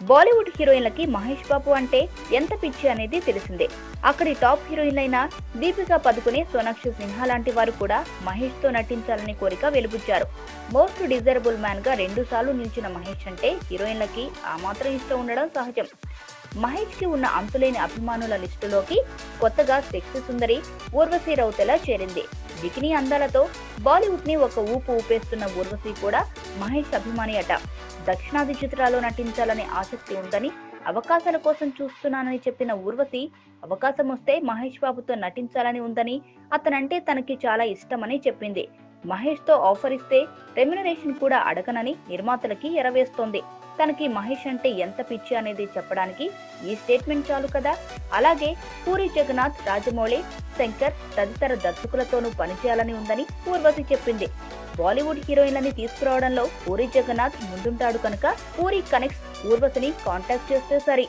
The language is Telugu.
బాలీవుడ్ హీరోయిన్లకి మహేష్ బాబు అంటే ఎంత పిచ్చి అనేది తెలిసిందే. అక్కడి టాప్ హీరోయిన్లైన దీపికా పదుకునే, సోనాక్షి సిన్హా లాంటి వారు కూడా మహేష్ తో నటించాలని కోరిక వెలుబుచ్చారు. మోస్ట్ డిజైరబుల్ మ్యాన్ గా 2 సార్లు నిలిచిన మహేష్ అంటే హీరోయిన్లకి ఆ మాత్రం ఇష్టం ఉండడం సహజం. మహేష్ కి ఉన్న అంతులేని అభిమానుల లిస్టులోకి కొత్తగా సెక్సీ సుందరి ఊర్వశి రౌతెలా చేరింది. బికినీ అందాలతో బాలీవుడ్ ని ఒక ఊపు ఊపేస్తున్న ఊర్వశి కూడా మహేష్ అభిమాని అట. దక్షిణాది చిత్రాల్లో నటించాలనే ఆసక్తి ఉందని, అవకాశాల కోసం చూస్తున్నానని చెప్పిన ఊర్వశి, అవకాశం వస్తే మహేష్ బాబుతో నటించాలని ఉందని, అతనంటే తనకి చాలా ఇష్టమని చెప్పింది. మహేష్ తో ఆఫర్ ఇస్తే రెమ్యునరేషన్ కూడా అడగనని నిర్మాతలకి ఎరవేస్తోంది. తనకి మహేష్ అంటే ఎంత పిచ్చి అనేది చెప్పడానికి ఈ స్టేట్మెంట్ చాలు కదా. అలాగే పూరి జగన్నాథ్, రాజమౌళి, శంకర్ తదితర దర్శకులతోనూ పనిచేయాలని ఉందని ఊర్వశి చెప్పింది. బాలీవుడ్ హీరోయిన్లని తీసుకురావడంలో పూరి జగన్నాథ్ ముందుంటాడు కనుక పూరి కనెక్ట్స్ ఊర్వశిని కాంటాక్ట్ చేస్తే సరి.